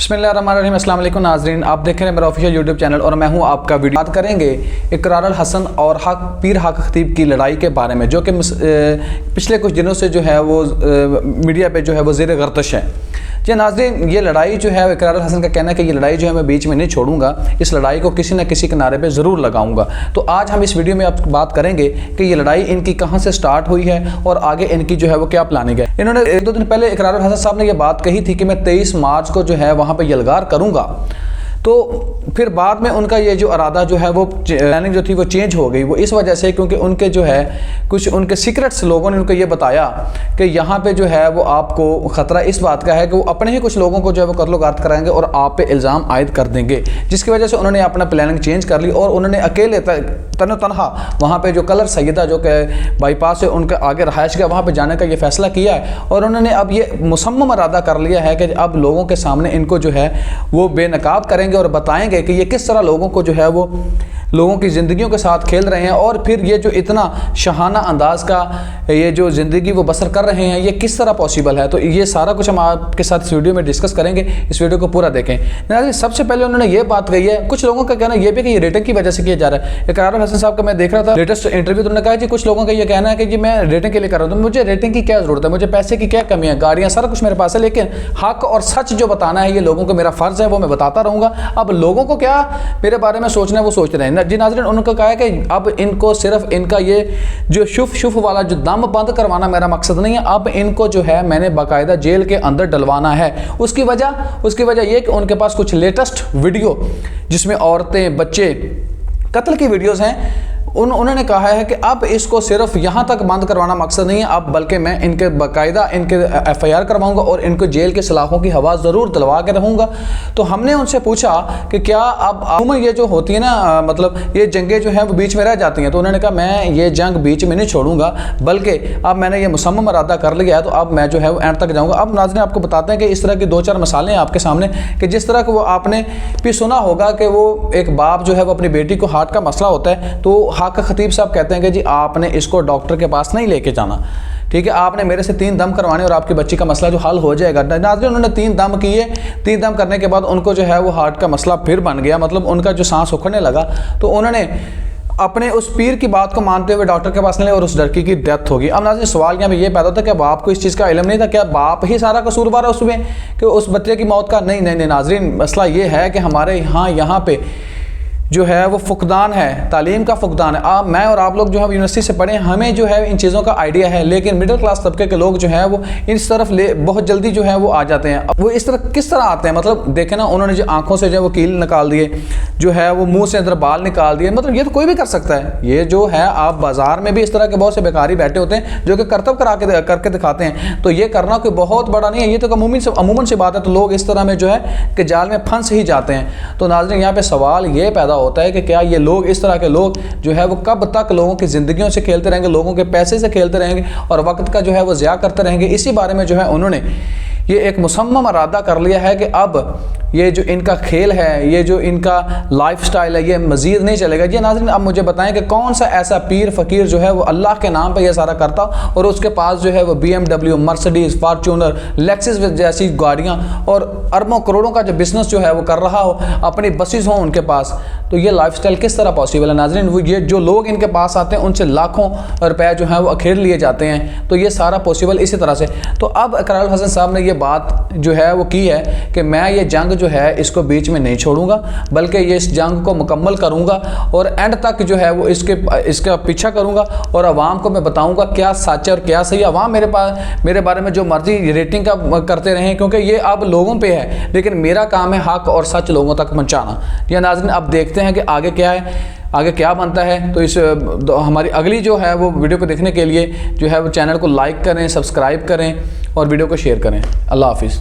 बिस्मिल्लाहिर्रहमानिर्रहीम। अस्सलाम वालेकुम नाज़रीन, आप देख रहे हैं मेरा ऑफिशियल यूट्यूब चैनल और मैं हूं आपका वीडियो। बात करेंगे इकरार अल हसन और पीर हक खतीब की लड़ाई के बारे में, जो कि पिछले कुछ दिनों से जो है वो मीडिया पे जो है वो ज़ेर गर्दिश है। जी नाज़रीन, ये लड़ाई जो है इकरार अल हसन का कहना है कि ये लड़ाई जो है मैं बीच में नहीं छोड़ूंगा, इस लड़ाई को किसी न किसी किनारे पे ज़रूर लगाऊंगा। तो आज हम इस वीडियो में आप बात करेंगे कि ये लड़ाई इनकी कहाँ से स्टार्ट हुई है और आगे इनकी जो है वो क्या प्लानिंग है। इन्होंने एक दो दिन पहले इकरार अल हसन साहब ने ये बात कही थी कि मैं 23 मार्च को जो है वहाँ पर यलगार करूँगा। तो फिर बाद में उनका ये जो इरादा जो है वो प्लानिंग जो थी वो चेंज हो गई। वो इस वजह से क्योंकि उनके जो है कुछ उनके सीक्रेट्स लोगों ने उनको ये बताया कि यहाँ पे जो है वो आपको ख़तरा इस बात का है कि वो अपने ही कुछ लोगों को जो है वो कत्लो-गारत कराएंगे और आप पे इल्ज़ाम आयद कर देंगे, जिसकी वजह से उन्होंने अपना प्लानिंग चेंज कर ली और उन्होंने अकेले तनहा वहाँ पे जो कलर सैयदा जो कि बाईपास से उनके आगे रहायश का वहाँ पे जाने का ये फ़ैसला किया है। और उन्होंने अब ये मुसम्मम इरादा कर लिया है कि अब लोगों के सामने इनको जो है वो बेनकाब करेंगे और बताएंगे कि ये किस तरह लोगों को जो है वो लोगों की ज़िंदगियों के साथ खेल रहे हैं और फिर ये जो इतना शहाना अंदाज का ये जो ज़िंदगी वो बसर कर रहे हैं ये किस तरह पॉसिबल है। तो ये सारा कुछ हम आपके साथ इस वीडियो में डिस्कस करेंगे, इस वीडियो को पूरा देखें। नाज़रीन, सबसे पहले उन्होंने ये बात कही है, कुछ लोगों का कहना ये भी कि ये रेटिंग की वजह से किया जा रहा है। इकरार अल हसन साहब का मैं देख रहा था लेटेस्ट इंटरव्यू, तो उन्होंने कहा जी कुछ लोगों का ये कहना है कि जी मैं रेटिंग के लिए कर रहा हूँ। तो मुझे रेटिंग की क्या ज़रूरत है, मुझे पैसे की क्या कमी है, गाड़ियाँ सारा कुछ मेरे पास है, लेकिन हक और सच जो बताना है ये लोगों को मेरा फ़र्ज़ है, वो मैं बताता रहूँगा। अब लोगों को क्या मेरे बारे में सोचना है वो सोच रहे हैं। जी नाज़रीन, उनको कहा है कि अब इनको सिर्फ इनका ये जो शुफ वाला जो दम बंद करवाना मेरा मकसद नहीं है, अब इनको जो है मैंने बाकायदा जेल के अंदर डलवाना है। उसकी वजह ये कि उनके पास कुछ लेटेस्ट वीडियो जिसमें औरतें बच्चे कत्ल की वीडियोस हैं, उन्होंने कहा है कि अब इसको सिर्फ यहाँ तक बंद करवाना मकसद नहीं है, अब बल्कि मैं इनके बाकायदा इनके FIR करवाऊंगा और इनको जेल के सलाखों की हवा ज़रूर दिलवा के रहूँगा। तो हमने उनसे पूछा कि क्या अब अमूमन ये जो होती है ना, मतलब ये जंगें जो हैं वो बीच में रह जाती हैं। तो उन्होंने कहा मैं ये जंग बीच में नहीं छोड़ूंगा, बल्कि अब मैंने ये मुसम्मम इरादा कर लिया है, तो अब मैं जो है वो एंड तक जाऊँगा। अब नाज़रीन आपको बताते हैं कि इस तरह की 2-4 मिसालें आपके सामने कि जिस तरह को वो आपने भी सुना होगा कि वो एक बाप जो है वो अपनी बेटी को हार्ट का मसला होता है, तो हक खतीब साहब कहते हैं कि जी आपने इसको डॉक्टर के पास नहीं लेके जाना, ठीक है, आपने मेरे से 3 दम करवाने और आपकी बच्ची का मसला जो हल हो जाएगा। नाज़रीन, उन्होंने 3 दम किए, 3 दम करने के बाद उनको जो है वो हार्ट का मसला फिर बन गया, मतलब उनका जो सांस उखड़ने लगा। तो उन्होंने अपने उस पीर की बात को मानते हुए डॉक्टर के पास नहीं ले और उस लड़की की डेथ होगी। अब नाज़रीन सवाल यहाँ पे ये पैदा होता है कि बाप को इस चीज़ का इल्म नहीं था, क्या बाप ही सारा कसूरवार है उसमें कि उस बच्चे की मौत का? नहीं नाज़रीन, मसला ये है कि हमारे यहाँ पे जो है वो फुकदान है, तालीम का फुकदान है। मैं और आप लोग जो है यूनिवर्सिटी से पढ़े, हमें जो है इन चीज़ों का आइडिया है, लेकिन मिडिल क्लास तबके के लोग जो है वो इस तरफ बहुत जल्दी जो है वो आ जाते हैं। वो इस तरह किस तरह आते हैं, मतलब देखें ना, उन्होंने जो आंखों से जो है वो कील निकाल दिए, जो है वो मुंह से अंदर बाल निकाल दिए, मतलब ये तो कोई भी कर सकता है। ये जो है आप बाज़ार में भी इस तरह के बहुत से बेकारी बैठे होते हैं जो कि करतब करके दिखाते हैं, तो ये करना कोई बहुत बड़ा नहीं है, ये तो अमूमन से बात है। तो लोग इस तरह में जो है कि जाल में फंस ही जाते हैं। तो नाज़रीन यहाँ पे सवाल ये पैदा होता है कि क्या ये लोग, इस तरह के लोग जो है वो कब तक लोगों की ज़िंदगियों से खेलते रहेंगे, लोगों के पैसे से खेलते रहेंगे और वक्त का जो है वो ज़िया करते रहेंगे। इसी बारे में जो है उन्होंने ये एक मुसम्मम इरादा कर लिया है कि अब ये जो इनका खेल है, ये जो इनका लाइफस्टाइल है, ये मज़ीद नहीं चलेगा। ये नाज़रीन अब मुझे बताएं कि कौन सा ऐसा पीर फ़कीर जो है वो अल्लाह के नाम पर यह सारा करता और उसके पास जो है वो BMW, मर्सिडीज़, फार्चूनर, लेक्सिस जैसी गाड़ियाँ और अरबों करोड़ों का जो बिज़नेस जो है वो कर रहा हो, अपनी बसेस हों उनके पास। तो ये लाइफस्टाइल किस तरह पॉसिबल है नाज़रीन? वो ये जो लोग इनके पास आते हैं उनसे लाखों रुपए जो है वो अखेर लिए जाते हैं। तो ये सारा पॉसिबल इसी तरह से। तो अब इकरार अल हसन साहब ने ये बात जो है वो की है कि मैं ये जंग जो है इसको बीच में नहीं छोड़ूंगा, बल्कि ये इस जंग को मुकम्मल करूंगा और एंड तक जो है वो इसका पीछा करूंगा और आवाम को मैं बताऊंगा क्या सच है और क्या सही है। आवाम मेरे बारे में जो मर्जी रेटिंग का करते रहें, क्योंकि ये अब लोगों पे है, लेकिन मेरा काम है हक और सच लोगों तक पहुँचाना। या नाज़रीन अब देखते हैं कि आगे क्या है, आगे क्या बनता है। तो इस हमारी अगली जो है वो वीडियो को देखने के लिए जो है वो चैनल को लाइक करें, सब्सक्राइब करें और वीडियो को शेयर करें। अल्लाह हाफिज़।